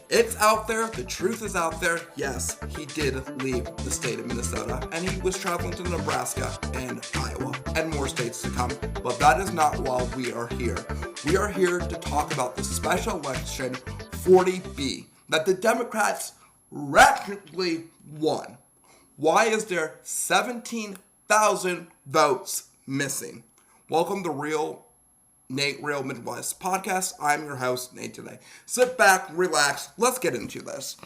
It's out there. The truth is out there. Yes, he did leave the state of Minnesota, and he was traveling to Nebraska and Iowa and more states to come. But that is not why we are here. We are here to talk about the special election 40B that the Democrats rapidly won. Why is there 17,000 votes missing? Welcome to Real Midwest podcast. I'm your host, Nate, today. Sit back, relax, let's get into this.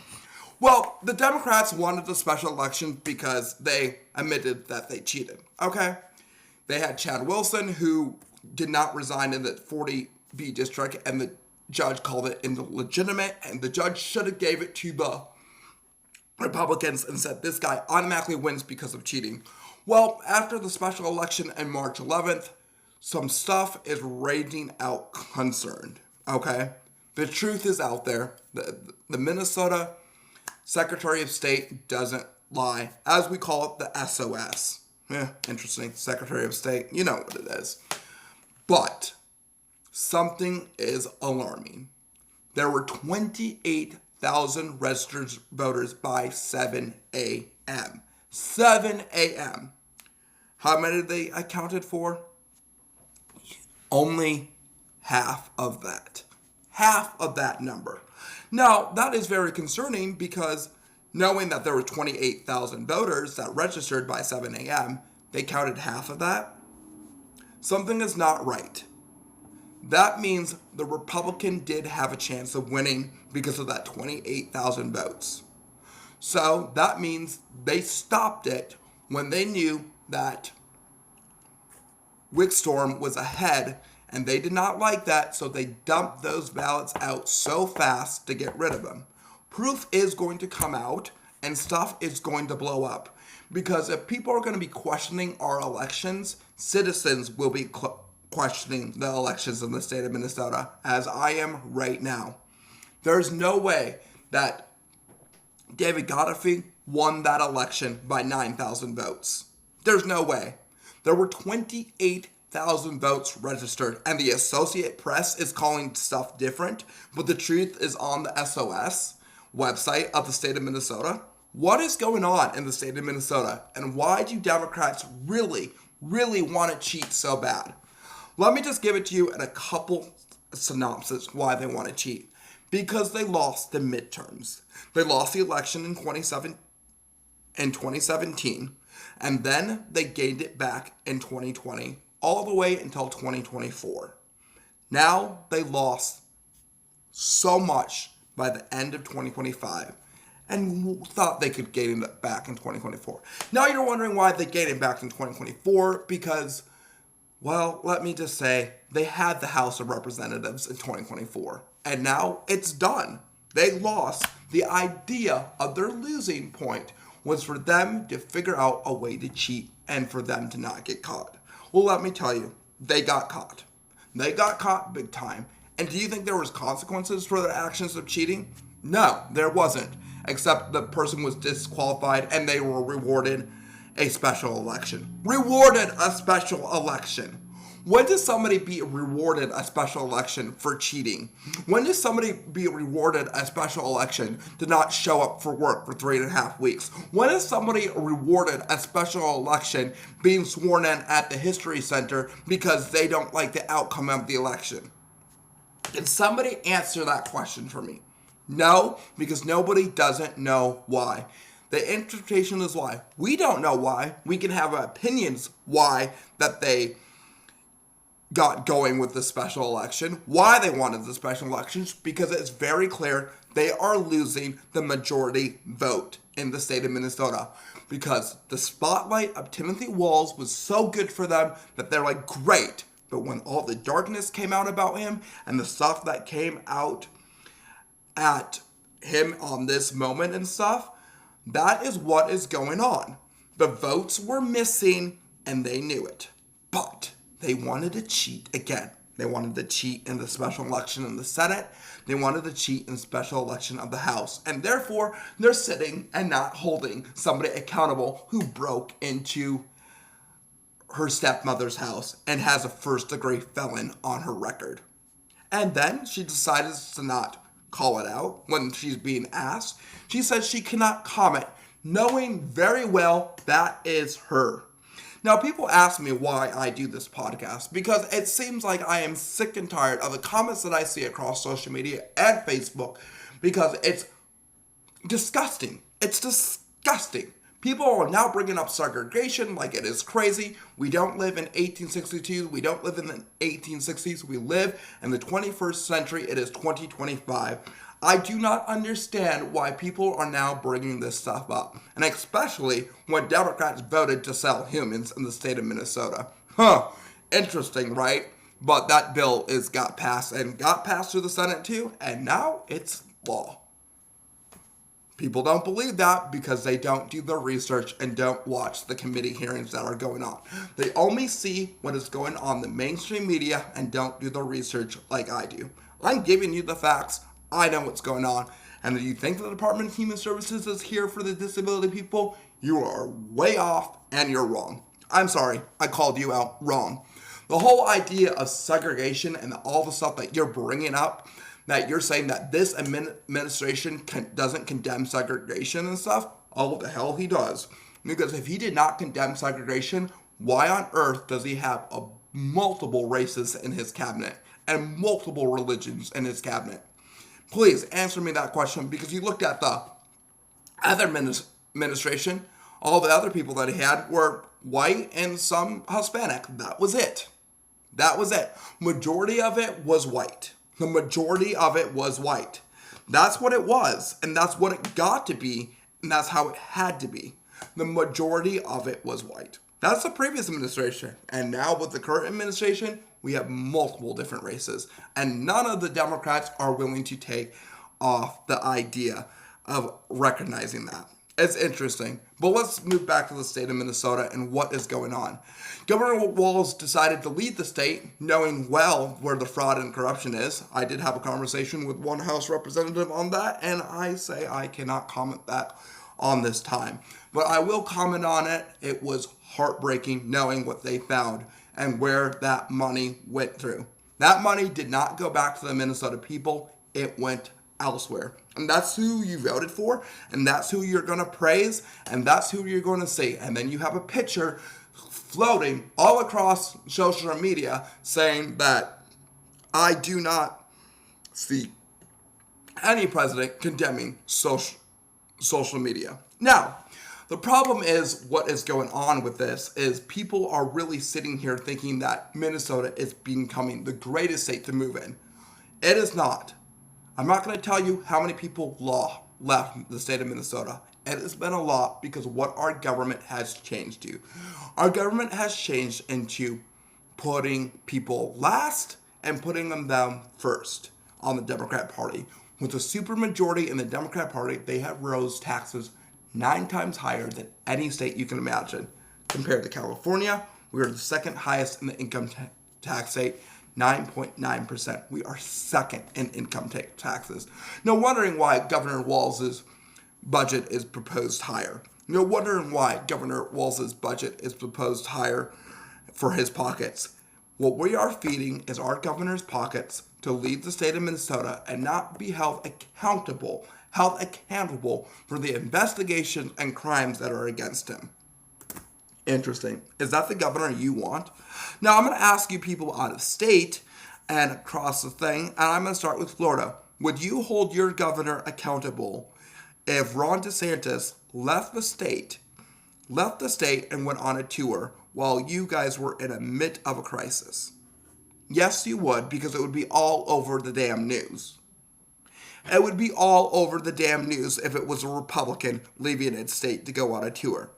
Well, the Democrats wanted the special election because they admitted that they cheated, okay? They had Chad Wilson, who did not resign in the 40B district, and the judge called it illegitimate, and the judge should have gave it to the Republicans and said this guy automatically wins because of cheating. Well, after the special election on March 11th, some stuff is raging out concerned, okay? The truth is out there. The Minnesota Secretary of State doesn't lie, as we call it, the SOS. Interesting, Secretary of State, you know what it is. But something is alarming. There were 28,000 registered voters by 7 a.m. 7 a.m. How many they accounted for? Only half of that. Half of that number. Now, that is very concerning because knowing that there were 28,000 voters that registered by 7 a.m., they counted half of that. Something is not right. That means the Republican did have a chance of winning because of that 28,000 votes. So that means they stopped it when they knew that Wickstorm was ahead, and they did not like that, so they dumped those ballots out so fast to get rid of them. Proof is going to come out, and stuff is going to blow up. Because if people are going to be questioning our elections, citizens will be questioning the elections in the state of Minnesota, as I am right now. There's no way that David Godfrey won that election by 9,000 votes. There's no way. There were 28,000 votes registered, and the Associated Press is calling stuff different, but the truth is on the SOS website of the state of Minnesota. What is going on in the state of Minnesota, and why do Democrats really want to cheat so bad? Let me just give it to you in a couple synopsis why they want to cheat. Because they lost the midterms. They lost the election in 2017. And then they gained it back in 2020, all the way until 2024. Now they lost so much by the end of 2025 and thought they could gain it back in 2024. Now you're wondering why they gained it back in 2024, because, well, let me just say, they had the House of Representatives in 2024, and now it's done. They lost. The idea of their losing point was for them to figure out a way to cheat and for them to not get caught. Well, let me tell you, they got caught. They got caught big time. And do you think there was consequences for their actions of cheating? No, there wasn't. Except the person was disqualified and they were rewarded a special election. Rewarded a special election. When does somebody be rewarded a special election for cheating? When does somebody be rewarded a special election to not show up for work for 3.5 weeks? When is somebody rewarded a special election being sworn in at the History Center because they don't like the outcome of the election? Can somebody answer that question for me? No, because nobody doesn't know why. The interpretation is why. We don't know why. We can have opinions why that they got going with the special election, why they wanted the special elections, because it's very clear they are losing the majority vote in the state of Minnesota. Because the spotlight of Timothy Walz was so good for them that they're like, great. But when all the darkness came out about him and the stuff that came out at him on this moment and stuff, that is what is going on. The votes were missing and they knew it. But they wanted to cheat again. They wanted to cheat in the special election in the Senate. They wanted to cheat in the special election of the House. And therefore, they're sitting and not holding somebody accountable who broke into her stepmother's house and has a first-degree felon on her record. And then she decided to not call it out when she's being asked. She says she cannot comment, knowing very well that is her. Now, people ask me why I do this podcast, because it seems like I am sick and tired of the comments that I see across social media and Facebook, because it's disgusting. It's disgusting. People are now bringing up segregation like it is crazy. We don't live in 1862. We don't live in the 1860s. We live in the 21st century. It is 2025. I do not understand why people are now bringing this stuff up. And especially when Democrats voted to sell humans in the state of Minnesota. Interesting, right? But that bill got passed through the Senate too. And now it's law. People don't believe that because they don't do the research and don't watch the committee hearings that are going on. They only see what is going on in the mainstream media and don't do the research like I do. I'm giving you the facts. I know what's going on. And if you think the Department of Human Services is here for the disability people, you are way off and you're wrong. I'm sorry, I called you out wrong. The whole idea of segregation and all the stuff that you're bringing up, that you're saying that this administration doesn't condemn segregation and stuff, oh, what the hell he does. Because if he did not condemn segregation, why on earth does he have multiple races in his cabinet and multiple religions in his cabinet? Please answer me that question, because you looked at the other administration, all the other people that he had were white and some Hispanic. That was it. That was it. Majority of it was white. The majority of it was white. That's what it was, and that's what it got to be, and that's how it had to be. The majority of it was white. That's the previous administration, and now with the current administration, we have multiple different races, and none of the Democrats are willing to take off the idea of recognizing that. It's interesting. But let's move back to the state of Minnesota and what is going on. Governor Walz decided to lead the state, knowing well where the fraud and corruption is. I did have a conversation with one House representative on that, and I say I cannot comment that on this time. But I will comment on it. It was heartbreaking knowing what they found and where that money went through. That money did not go back to the Minnesota people. It went elsewhere. And that's who you voted for, and that's who you're going to praise, and that's who you're going to see. And then you have a picture floating all across social media saying that I do not see any president condemning social media. Now, the problem is what is going on with this is people are really sitting here thinking that Minnesota is becoming the greatest state to move in. It is not. I'm not going to tell you how many people left the state of Minnesota. It has been a lot because what our government has changed to. Our government has changed into putting people last and putting them down first on the Democrat Party. With a supermajority in the Democrat Party, they have rose taxes 9 times higher than any state you can imagine. Compared to California, we are the second highest in the income tax state. 9.9%. We are second in income taxes. No wondering why Governor Walz's budget is proposed higher. No wondering why Governor Walz's budget is proposed higher for his pockets. What we are feeding is our governor's pockets to lead the state of Minnesota and not be held accountable for the investigations and crimes that are against him. Interesting. Is that the governor you want? Now, I'm going to ask you people out of state and across the thing, and I'm going to start with Florida. Would you hold your governor accountable if Ron DeSantis left the state and went on a tour while you guys were in the midst of a crisis? Yes, you would, because it would be all over the damn news. It would be all over the damn news if it was a Republican leaving its state to go on a tour.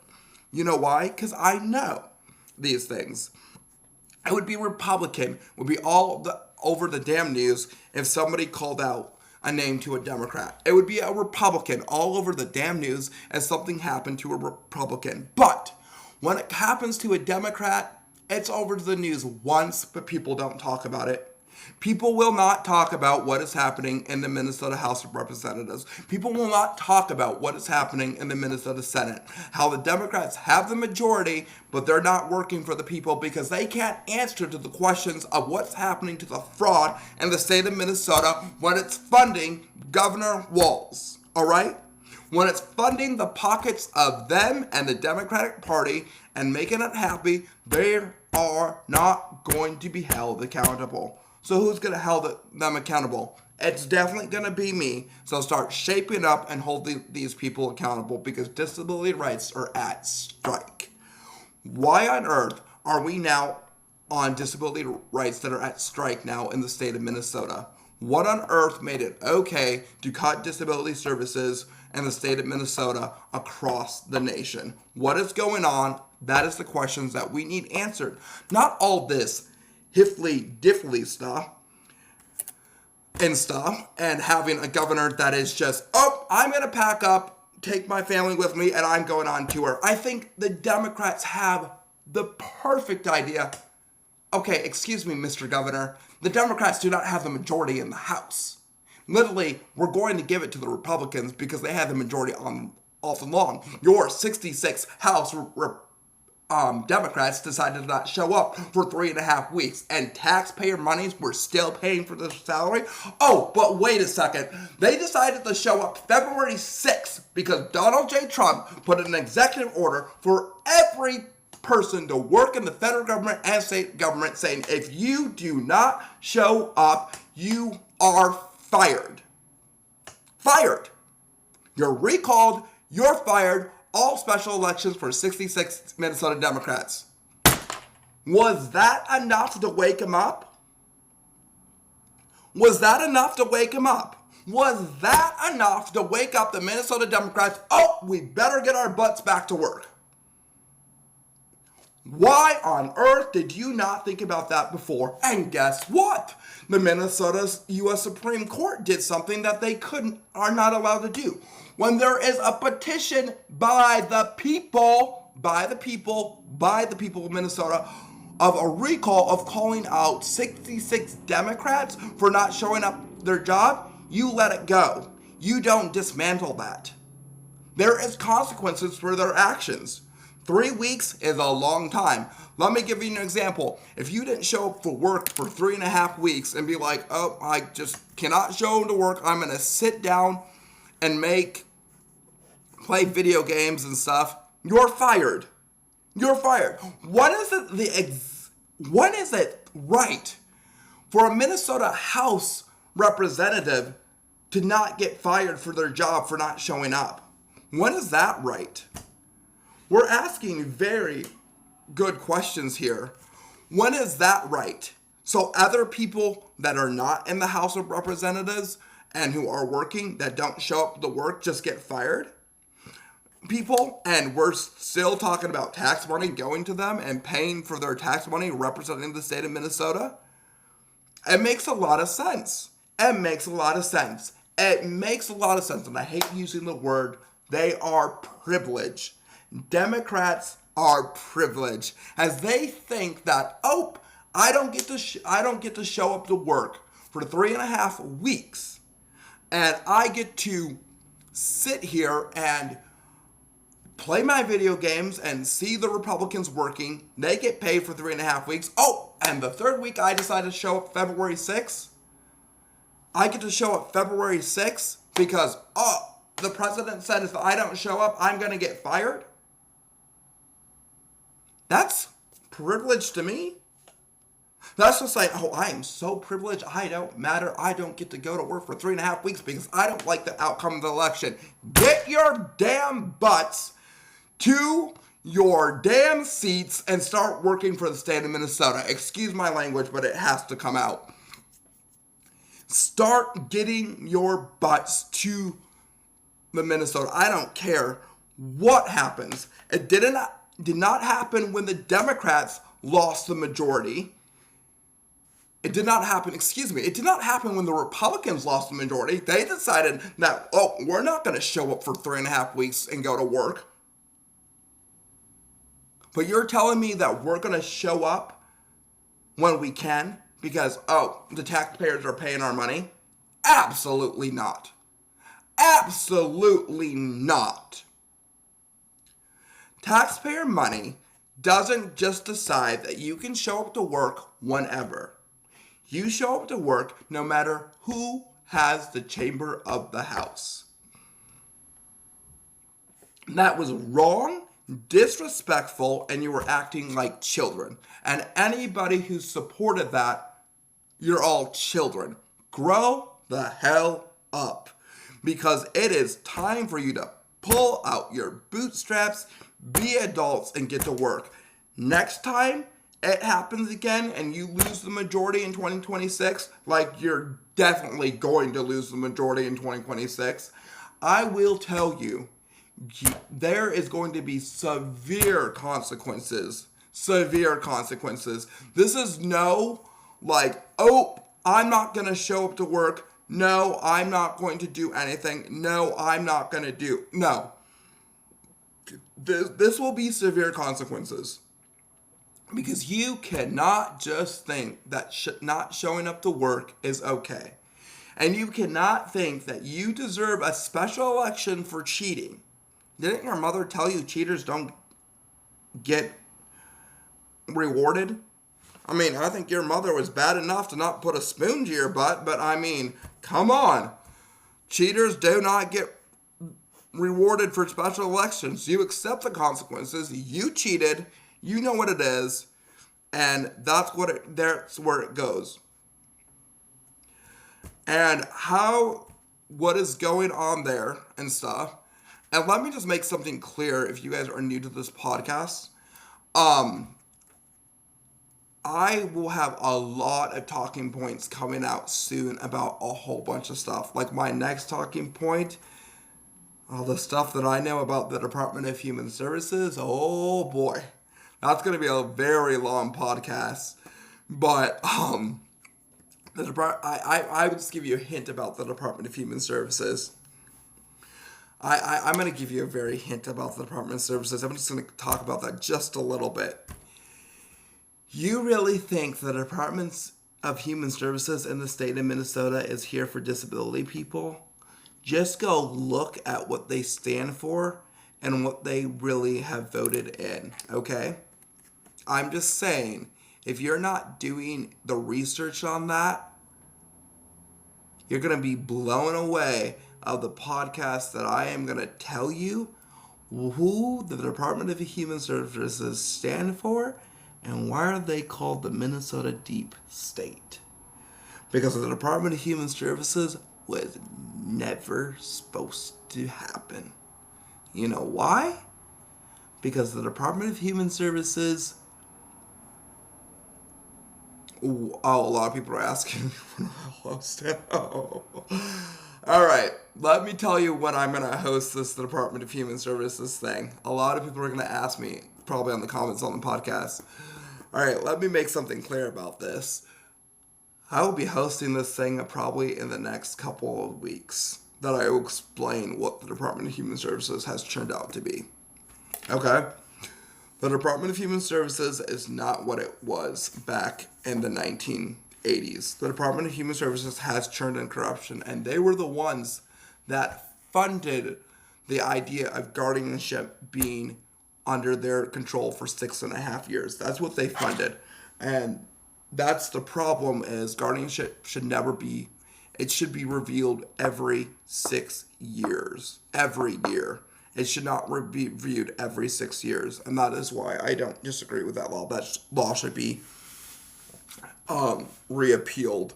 You know why? Because I know these things. It would be Republican, would be over the damn news if somebody called out a name to a Democrat. It would be a Republican all over the damn news if something happened to a Republican. But when it happens to a Democrat, it's over to the news once, but people don't talk about it. People will not talk about what is happening in the Minnesota House of Representatives. People will not talk about what is happening in the Minnesota Senate. How the Democrats have the majority, but they're not working for the people because they can't answer to the questions of what's happening to the fraud in the state of Minnesota when it's funding Governor Walz. All right? When it's funding the pockets of them and the Democratic Party and making it happy, they are not going to be held accountable. So who's going to hold them accountable? It's definitely going to be me. So start shaping up and holding these people accountable because disability rights are at strike. Why on earth are we now on disability rights that are at strike now in the state of Minnesota? What on earth made it okay to cut disability services in the state of Minnesota across the nation? What is going on? That is the questions that we need answered. Not all this hiffly-diffly stuff and having a governor that is just, oh, I'm going to pack up, take my family with me, and I'm going on tour. I think the Democrats have the perfect idea. Okay, excuse me, Mr. Governor. The Democrats do not have the majority in the House. Literally, we're going to give it to the Republicans because they have the majority on all along. Your 66 House Democrats decided to not show up for 3.5 weeks, and taxpayer monies were still paying for their salary. Oh, but wait a second. They decided to show up February 6th because Donald J. Trump put an executive order for every person to work in the federal government and state government saying, if you do not show up, you are fired. Fired. You're recalled. You're fired. All special elections for 66 Minnesota Democrats. Was that enough to wake him up? Was that enough to wake him up? Was that enough to wake up the Minnesota Democrats? Oh, we better get our butts back to work. Why on earth did you not think about that before? And guess what? The Minnesota U.S. Supreme Court did something that they are not allowed to do. When there is a petition by the people of Minnesota of a recall of calling out 66 Democrats for not showing up their job, you let it go. You don't dismantle that. There is consequences for their actions. 3 weeks is a long time. Let me give you an example. If you didn't show up for work for 3.5 weeks and be like, oh, I just cannot show up to work, I'm going to sit down and play video games and stuff, you're fired. You're fired. When is it right for a Minnesota House representative to not get fired for their job for not showing up? When is that right? We're asking very good questions here. When is that right? So other people that are not in the House of Representatives and who are working that don't show up to work just get fired? People, and we're still talking about tax money going to them and paying for their tax money representing the state of Minnesota? It makes a lot of sense. It makes a lot of sense. It makes a lot of sense, and I hate using the word, they are privileged. Democrats are privileged as they think that, oh, I don't get to show up to work for 3.5 weeks, and I get to sit here and play my video games and see the Republicans working. They get paid for 3.5 weeks. Oh, and the third week I decide to show up February 6th. I get to show up February 6th because, oh, the president said if I don't show up, I'm going to get fired. That's privilege to me. That's just like, oh, I am so privileged. I don't matter. I don't get to go to work for 3.5 weeks because I don't like the outcome of the election. Get your damn butts to your damn seats and start working for the state of Minnesota. Excuse my language, but it has to come out. Start getting your butts to the Minnesota. I don't care what happens. It did not happen when the Democrats lost the majority. It did not happen when the Republicans lost the majority. They decided that, oh, we're not going to show up for 3.5 weeks and go to work. But you're telling me that we're going to show up when we can because, oh, the taxpayers are paying our money? Absolutely not. Absolutely not. Taxpayer money doesn't just decide that you can show up to work whenever. You show up to work no matter who has the chamber of the House. That was wrong, disrespectful, and you were acting like children. And anybody who supported that, you're all children. Grow the hell up. Because it is time for you to pull out your bootstraps, be adults, and get to work. Next time it happens again and you lose the majority in 2026, like you're definitely going to lose the majority in 2026, I will tell you, there is going to be severe consequences. Severe consequences. This is no, like, oh, I'm not going to show up to work. No, I'm not going to do anything. No, I'm not going to do. No. This will be severe consequences. Because you cannot just think that not showing up to work is okay. And you cannot think that you deserve a special election for cheating. Didn't your mother tell you cheaters don't get rewarded? I mean, I think your mother was bad enough to not put a spoon to your butt, but I mean, come on. Cheaters do not get rewarded for special elections. You accept the consequences. You cheated. You know what it is. And that's where it goes. And what is going on there and stuff. And let me just make something clear if you guys are new to this podcast. I will have a lot of talking points coming out soon about a whole bunch of stuff. Like my next talking point, all the stuff that I know about the Department of Human Services. Oh boy, that's going to be a very long podcast. But I would just give you a hint about the Department of Human Services. I'm going to give you a very hint about the Department of Services. I'm just going to talk about that just a little bit. You really think the Department of Human Services in the state of Minnesota is here for disability people? Just go look at what they stand for and what they really have voted in, okay? I'm just saying, if you're not doing the research on that, you're going to be blown away of the podcast that I am going to tell you who the Department of Human Services stand for and why are they called the Minnesota Deep State. Because the Department of Human Services was never supposed to happen. You know why? Because the Department of Human Services... Oh, a lot of people are asking me when I'll host it. Oh. All right, let me tell you when I'm going to host this Department of Human Services thing. A lot of people are going to ask me, probably on the comments on the podcast. All right, let me make something clear about this. I will be hosting this thing probably in the next couple of weeks that I will explain what the Department of Human Services has turned out to be. Okay? The Department of Human Services is not what it was back in the 1980s. The Department of Human Services has churned in corruption, and they were the ones that funded the idea of guardianship being under their control for 6.5 years. That's what they funded. And that's the problem, is guardianship should never be, it should be revealed every 6 years. Every year. It should not be reviewed every 6 years. And that is why I don't disagree with that law. That law should be reappealed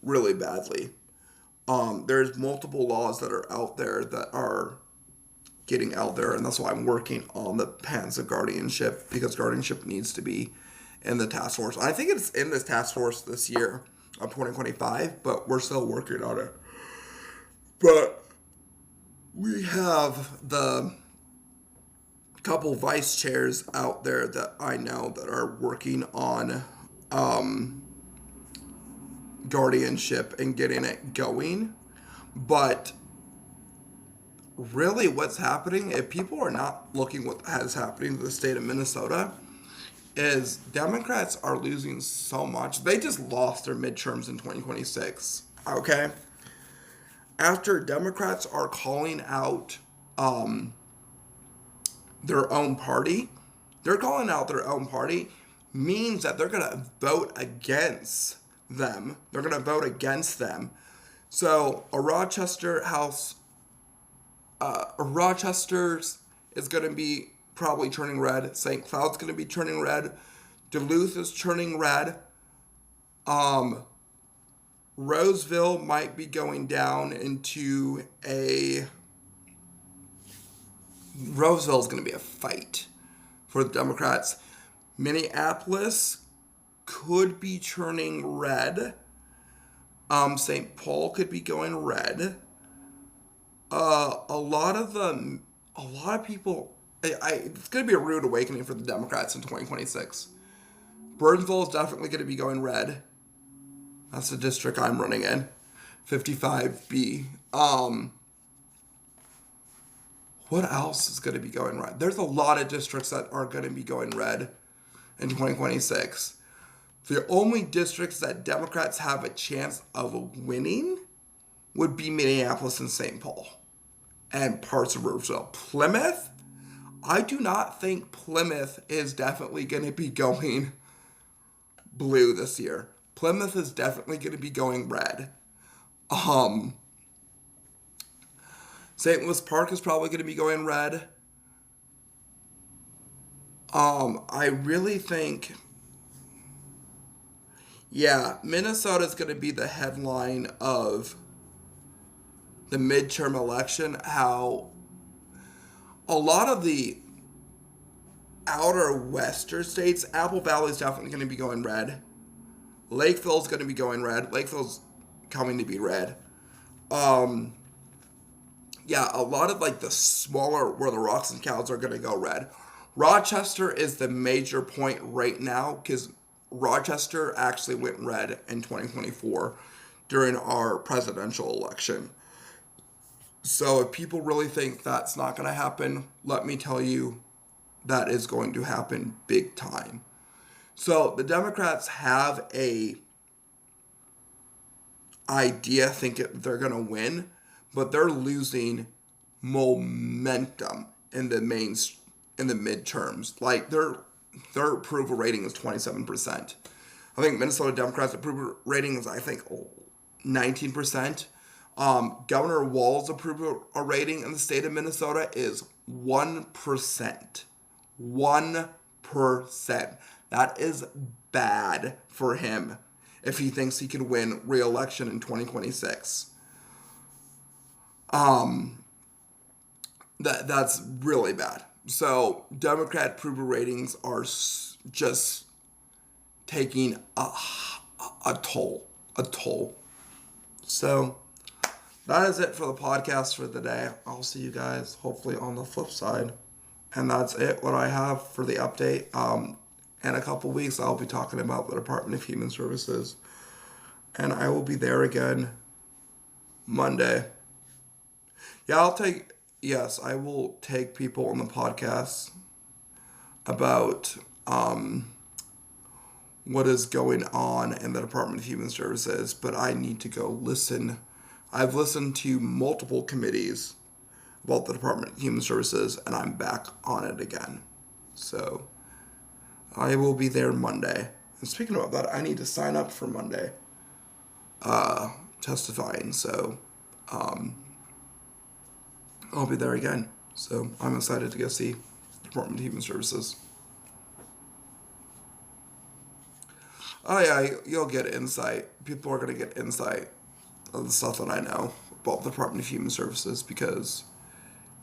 really badly. There's multiple laws that are out there that are getting out there, and that's why I'm working on the patents of guardianship, because guardianship needs to be in the task force. I think it's in this task force this year of 2025, but we're still working on it. But we have the couple vice chairs out there that I know that are working on guardianship and getting it going. But really what's happening, if people are not looking what is happening to the state of Minnesota, is Democrats are losing so much. They just lost their midterms in 2026. Okay? After Democrats are calling out their own party, means that they're going to vote against them. They're going to vote against them. So Rochester's is going to be probably turning red. St. Cloud's going to be turning red. Duluth is turning red. Roseville might be going down into a... Roseville's going to be a fight for the Democrats. Minneapolis could be turning red. St. Paul could be going red. A lot of people, it's going to be a rude awakening for the Democrats in 2026. Burnsville is definitely going to be going red. That's the district I'm running in, 55B. What else is going to be going red? There's a lot of districts that are going to be going red in 2026. The only districts that Democrats have a chance of winning would be Minneapolis and St. Paul and parts of Roseville. Plymouth, I do not think Plymouth is definitely going to be going blue this year. Plymouth is definitely going to be going red. St. Louis Park is probably going to be going red. I really think, Minnesota is going to be the headline of the midterm election. How a lot of the outer western states, Apple Valley is definitely going to be going red. Lakeville's going to be going red. Lakeville's coming to be red. A lot of like the smaller, where the Rocks and Cows are going to go red. Rochester is the major point right now because Rochester actually went red in 2024 during our presidential election. So if people really think that's not going to happen, let me tell you, that is going to happen big time. So the Democrats have a idea, think they're going to win, but they're losing momentum in the midterms. Like their approval rating is 27%. I think Minnesota Democrats' approval rating is 19%. Governor Walz's approval rating in the state of Minnesota is 1%. 1%. That is bad for him if he thinks he can win re-election in 2026. That's really bad. So Democrat approval ratings are just taking a toll. So that is it for the podcast for the day. I'll see you guys hopefully on the flip side. And that's it, what I have for the update. In a couple weeks, I'll be talking about the Department of Human Services. And I will be there again Monday. I will take people on the podcast about what is going on in the Department of Human Services, but I need to go listen. I've listened to multiple committees about the Department of Human Services, and I'm back on it again. So I will be there Monday. And speaking about that, I need to sign up for Monday testifying. So I'll be there again. So I'm excited to go see the Department of Human Services. Oh yeah, you'll get insight. People are going to get insight of the stuff that I know about the Department of Human Services because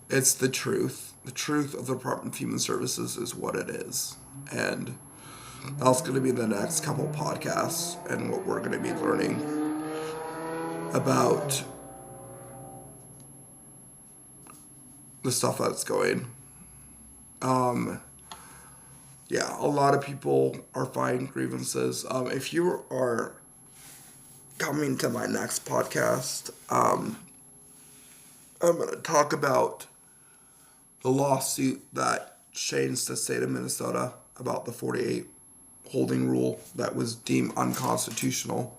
it's the truth. The truth of the Department of Human Services is what it is. And that's going to be the next couple podcasts and what we're going to be learning about the stuff that's going. A lot of people are filing grievances. If you are coming to my next podcast, I'm going to talk about the lawsuit that changed the state of Minnesota about the 48 holding rule that was deemed unconstitutional.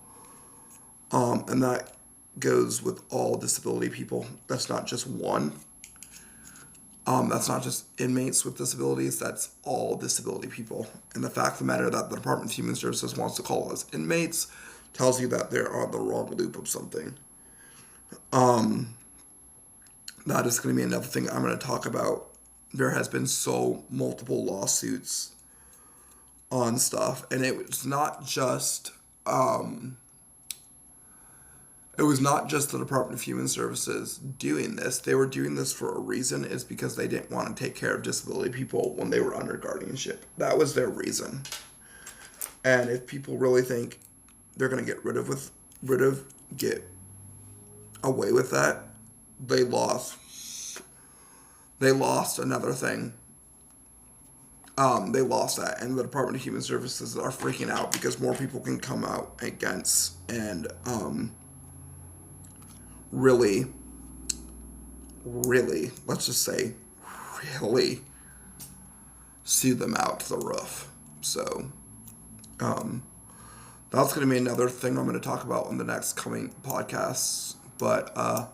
And that goes with all disability people. That's not just one. That's not just inmates with disabilities. That's all disability people. And the fact of the matter that the Department of Human Services wants to call us inmates tells you that they're on the wrong loop of something. That is going to be another thing I'm going to talk about. There has been multiple lawsuits on stuff, and it was not just the Department of Human Services doing this. They were doing this for a reason. It's because they didn't want to take care of disability people when they were under guardianship. That was their reason. And if people really think they're going to get get away with that, they lost another thing. They lost that, and the Department of Human Services are freaking out because more people can come out against and really, let's just say, really sue them out to the roof. So, that's going to be another thing I'm going to talk about in the next coming podcasts. But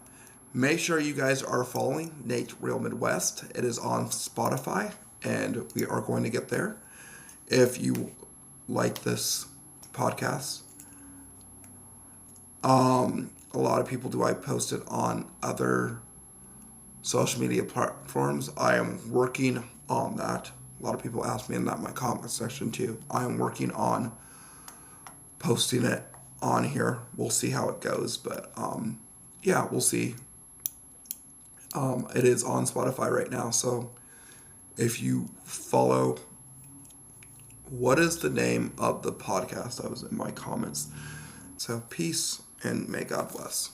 make sure you guys are following Nate Real Midwest. It is on Spotify, and we are going to get there. If you like this podcast, a lot of people do. I post it on other social media platforms. I am working on that. A lot of people ask me in my comment section too. I am working on posting it on here. We'll see how it goes, but yeah, we'll see. It is on Spotify right now, so if you follow, what is the name of the podcast? That was in my comments. So peace and may God bless.